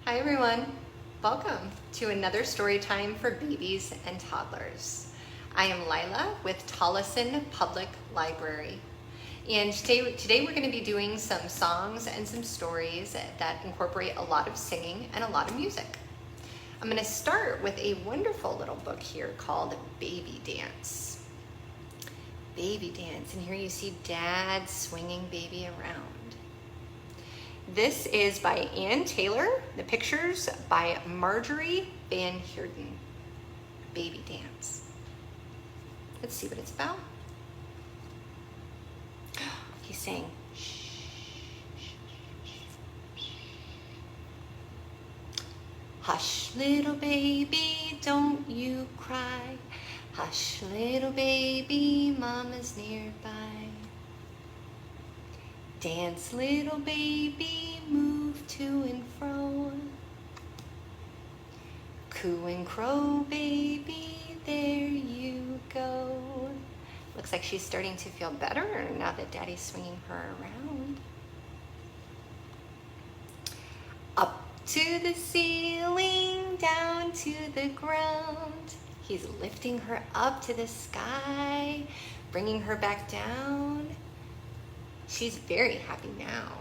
Hi everyone, welcome to another story time for babies and toddlers. I am Lila with Tolleson Public Library. And today we're going to be doing some songs and some stories that incorporate a lot of singing and a lot of music. I'm going to start with a wonderful little book here called Baby Dance. Baby Dance, and here you see Dad swinging baby around. This is by Ann Taylor, the pictures by Marjorie Van Heerden. Baby Dance. Let's see what it's about. He's saying, shh, shh, shh, shh. Hush, little baby, don't you cry. Hush, little baby, mama's nearby. Dance, little baby, move to and fro. Coo and crow, baby, there you go. Looks like she's starting to feel better now that Daddy's swinging her around. Up to the ceiling, down to the ground. He's lifting her up to the sky, bringing her back down. She's very happy now.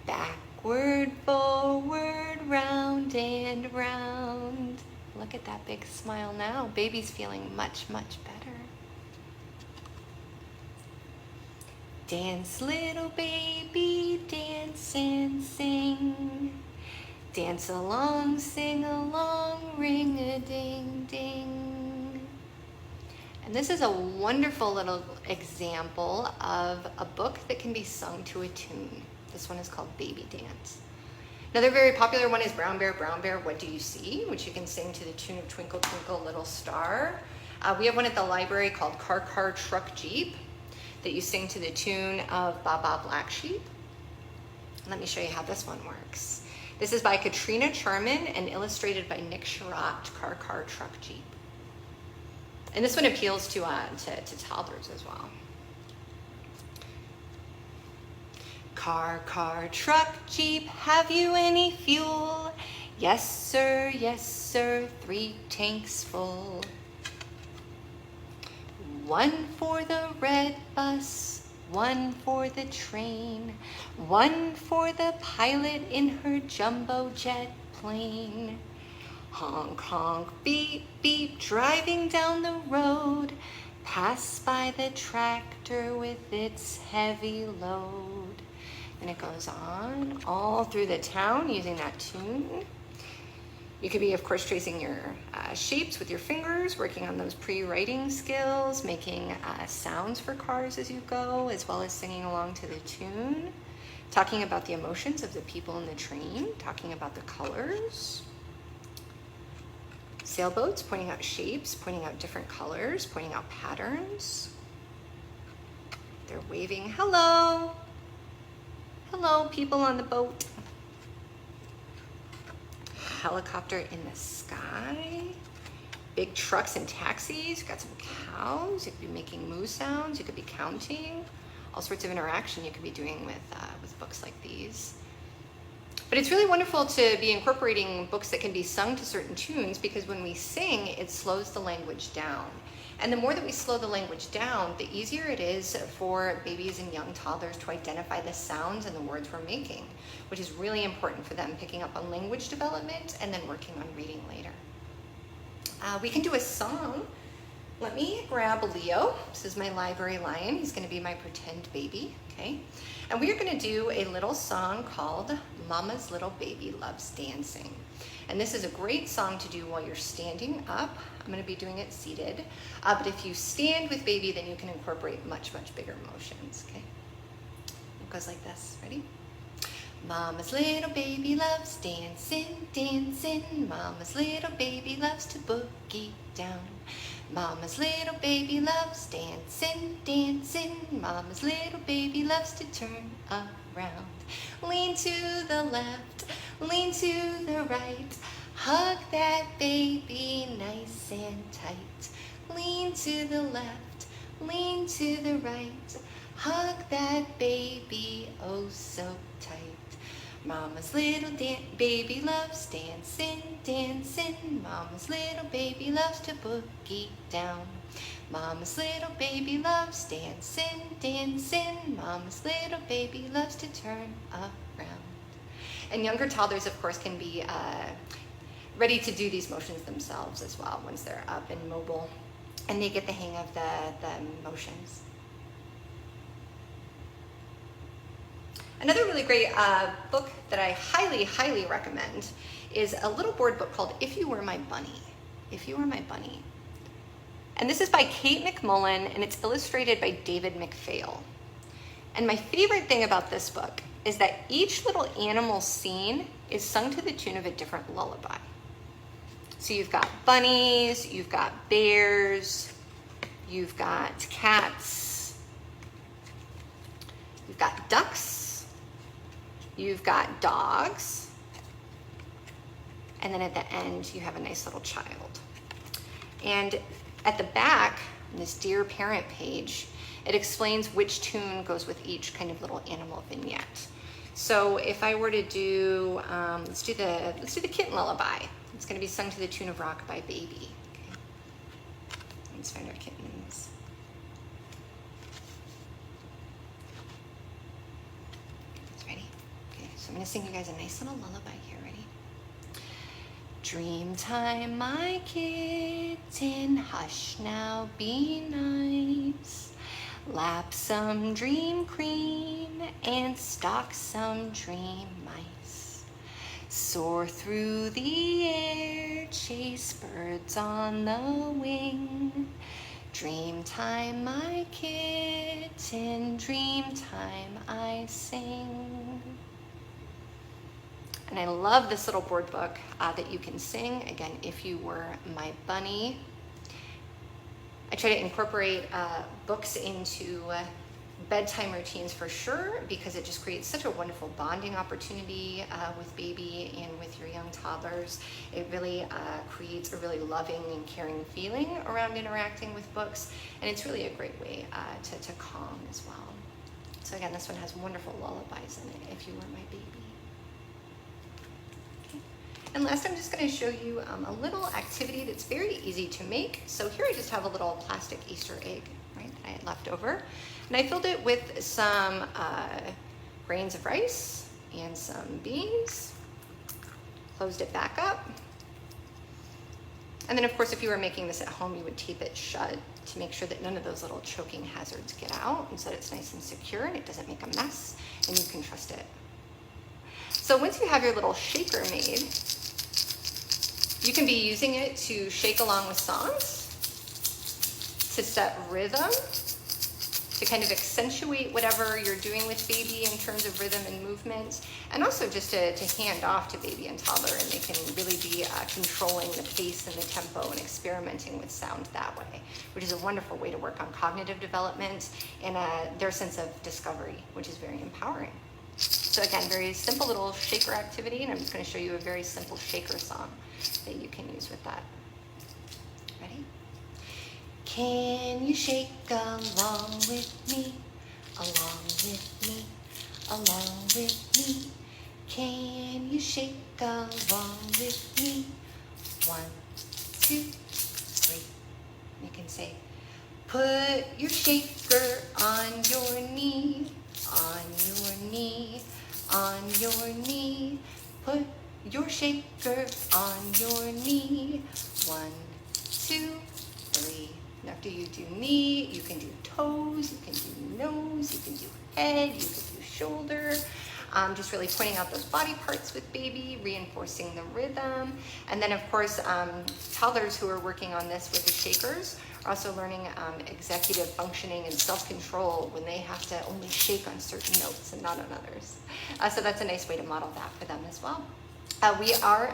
Backward, forward, round and round. Look at that big smile now. Baby's feeling much, much better. Dance, little baby, dance and sing. Dance along, sing along, ring-a-ding-ding. And this is a wonderful little example of a book that can be sung to a tune. This one is called Baby Dance. Another very popular one is Brown Bear, What Do You See?, which you can sing to the tune of Twinkle, Twinkle, Little Star. We have one at the library called Car, Car, Truck, Jeep that you sing to the tune of Ba Ba Black Sheep. Let me show you how this one works. This is by Katrina Charman and illustrated by Nick Sherratt, Car, Car, Truck, Jeep. And this one appeals to toddlers as well. Car, car, truck, Jeep, have you any fuel? Yes, sir, 3 tanks full. One for the red bus, one for the train, one for the pilot in her jumbo jet plane. Honk, honk, beep, beep, driving down the road, pass by the tractor with its heavy load. And it goes on all through the town using that tune. You could be, of course, tracing your shapes with your fingers, working on those pre-writing skills, making sounds for cars as you go, as well as singing along to the tune, talking about the emotions of the people in the train, talking about the colors. Sailboats, pointing out shapes, pointing out different colors, pointing out patterns. They're waving, hello. Hello, people on the boat. Helicopter in the sky. Big trucks and taxis. You've got some cows. You could be making moo sounds. You could be counting. All sorts of interaction you could be doing with books like these. But it's really wonderful to be incorporating books that can be sung to certain tunes, because when we sing, it slows the language down. And the more that we slow the language down, the easier it is for babies and young toddlers to identify the sounds and the words we're making, which is really important for them picking up on language development and then working on reading later. We can do a song. Let me grab Leo. This is my library lion. He's going to be my pretend baby, okay? And we are going to do a little song called Mama's Little Baby Loves Dancing. And this is a great song to do while you're standing up. I'm going to be doing it seated. But if you stand with baby, then you can incorporate much, much bigger motions, okay? It goes like this. Ready? Mama's little baby loves dancing, dancing. Mama's little baby loves to boogie down. Mama's little baby loves dancing, dancing. Mama's little baby loves to turn around. Lean to the left, lean to the right. Hug that baby nice and tight. Lean to the left, lean to the right. Hug that baby oh so tight. Mama's little baby loves dancing, dancing. Mama's little baby loves to boogie down. Mama's little baby loves dancing, dancing. Mama's little baby loves to turn around. And younger toddlers, of course, can be ready to do these motions themselves as well once they're up and mobile and they get the hang of the motions. Another really great book that I highly, highly recommend is a little board book called If You Were My Bunny. If You Were My Bunny. And this is by Kate McMullen, and it's illustrated by David McPhail. And my favorite thing about this book is that each little animal scene is sung to the tune of a different lullaby. So you've got bunnies, you've got bears, you've got cats, you've got ducks, you've got dogs, and then at the end you have a nice little child. And at the back, on this Dear Parent page, it explains which tune goes with each kind of little animal vignette. So if I were to do, let's do the kitten lullaby. It's going to be sung to the tune of Rockabye Baby. Okay. Let's find our kittens. Ready? Okay, so I'm going to sing you guys a nice little lullaby here. Ready? Dreamtime, my kitten, hush now, be nice. Lap some dream cream and stalk some dream mice. Soar through the air, chase birds on the wing. Dreamtime, my kitten, dreamtime I sing. And I love this little board book that you can sing, again, If You Were My Bunny. I try to incorporate books into bedtime routines for sure, because it just creates such a wonderful bonding opportunity with baby and with your young toddlers. It really creates a really loving and caring feeling around interacting with books, and it's really a great way to calm as well. So again, this one has wonderful lullabies in it, If You Were My Baby. And last, I'm just going to show you a little activity that's very easy to make. So here I just have a little plastic Easter egg, right, that I had left over. And I filled it with some grains of rice and some beans. Closed it back up. And then, of course, if you were making this at home, you would tape it shut to make sure that none of those little choking hazards get out, and so that it's nice and secure and it doesn't make a mess, and you can trust it. So once you have your little shaker made, you can be using it to shake along with songs, to set rhythm, to kind of accentuate whatever you're doing with baby in terms of rhythm and movement, and also just to hand off to baby and toddler, and they can really be controlling the pace and the tempo and experimenting with sound that way, which is a wonderful way to work on cognitive development and their sense of discovery, which is very empowering. So again, very simple little shaker activity, and I'm just going to show you a very simple shaker song that you can use with that. Ready? Can you shake along with me, along with me, along with me? Can you shake along with me? 1, 2, 3. You can say, put your shaker on your knee, on your knee, on your knee. Put your shaker on your knee. 1, 2, 3. And after you do knee, you can do toes, you can do nose, you can do head, you can do shoulder. Just really pointing out those body parts with baby, reinforcing the rhythm. And then, of course, toddlers who are working on this with the shakers are also learning executive functioning and self-control when they have to only shake on certain notes and not on others. So that's a nice way to model that for them as well. We are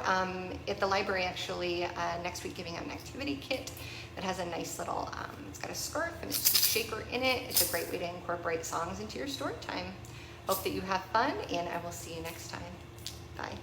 at the library actually next week giving out an activity kit that has a nice little, it's got a scarf and it's just a shaker in it. It's a great way to incorporate songs into your story time. Hope that you have fun, and I will see you next time. Bye.